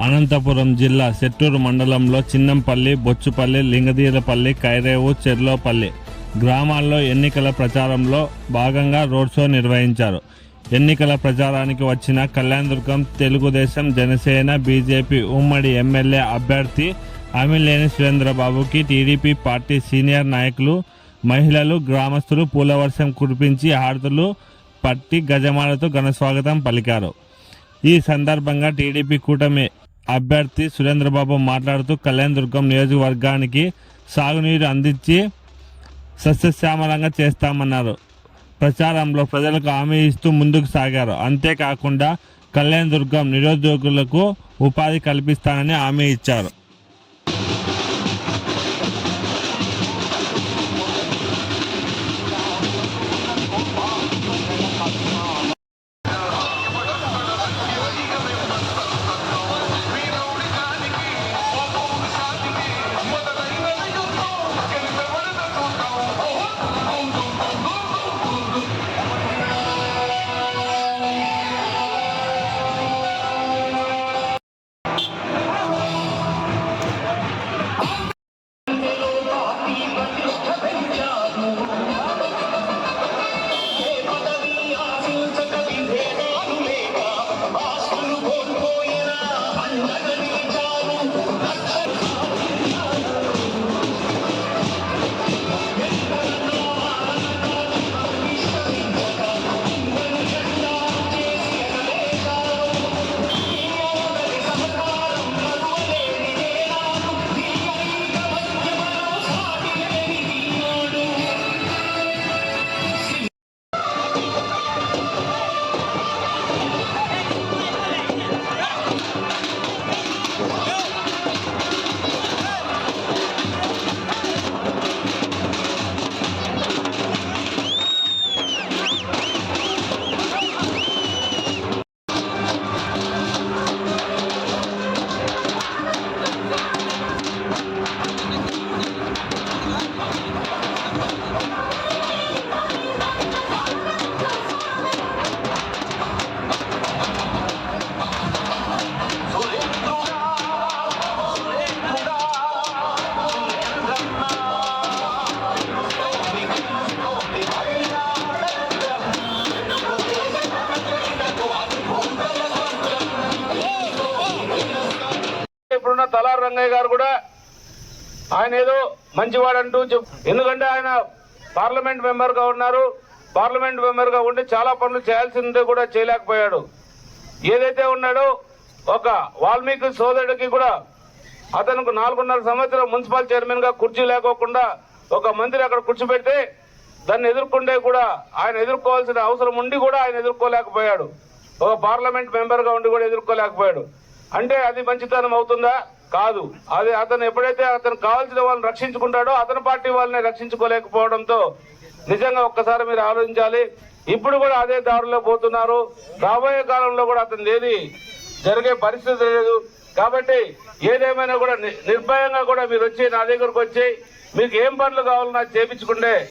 అనంతపురం జిల్లా సెట్టూరు మండలంలో చిన్నంపల్లి, బొచ్చుపల్లి, లింగదీరపల్లి, కైరేవు, చెర్లోపల్లి గ్రామాల్లో ఎన్నికల ప్రచారంలో భాగంగా రోడ్ షో నిర్వహించారు. ఎన్నికల ప్రచారానికి వచ్చిన కళ్యాణదుర్గం తెలుగుదేశం, జనసేన, బీజేపీ ఉమ్మడి ఎమ్మెల్యే అభ్యర్థి అమిలేని సురేంద్రబాబుకి టీడీపీ పార్టీ సీనియర్ నాయకులు, మహిళలు, గ్రామస్తులు పూలవర్షం కురిపించి హారతులు పట్టి గజమాలతో ఘనస్వాగతం పలికారు. ఈ సందర్భంగా టీడీపీ కూటమి అభ్యర్థి సురేంద్రబాబు మాట్లాడుతూ కళ్యాణదుర్గం నియోజకవర్గానికి సాగునీరు అందించి సస్యశ్యామలంగా చేస్తామన్నారు. ప్రచారంలో ప్రజలకు హామీ ఇస్తూ ముందుకు సాగారు. అంతేకాకుండా కళ్యాణదుర్గం నిరుద్యోగులకు ఉపాధి కల్పిస్తానని హామీ ఇచ్చారు. ఇప్పుడున్న తలార్ రంగయ్య గారు కూడా ఆయన ఏదో మంచివాడంటూ ఎందుకంటే ఆయన పార్లమెంట్ మెంబర్ గా ఉన్నారు. పార్లమెంట్ మెంబర్ గా ఉండి చాలా పనులు చేయాల్సిందే కూడా చేయలేకపోయాడు. ఏదైతే ఉన్నాడో ఒక వాల్మీకి సోదరుడికి కూడా అతనికి 4.5 సంవత్సరం మున్సిపల్ చైర్మన్ గా కుర్చీ లేకోకుండా ఒక మంత్రి అక్కడ కూర్చోబెడితే దాన్ని ఎదుర్కొంటే కూడా ఆయన ఎదుర్కోవాల్సిన అవసరం ఉండి కూడా ఆయన ఎదుర్కోలేకపోయాడు. ఒక పార్లమెంట్ మెంబర్ గా ఉండి కూడా ఎదుర్కోలేకపోయాడు. అంటే అది మంచితనం అవుతుందా? కాదు. అది అతను ఎప్పుడైతే అతను కావాల్సిన వాళ్ళని రక్షించుకుంటాడో అతని పార్టీ వాళ్ళని రక్షించుకోలేకపోవడంతో నిజంగా ఒక్కసారి మీరు ఆలోచించాలి. ఇప్పుడు కూడా అదే దారిలో పోతున్నారు. రాబోయే కాలంలో కూడా అతను ఏది జరిగే పరిస్థితి లేదు. కాబట్టి ఏదేమైనా కూడా నిర్భయంగా కూడా మీరు వచ్చి నా దగ్గరకు వచ్చి మీకు ఏం పనులు కావాలన్నా చేపించుకుంటే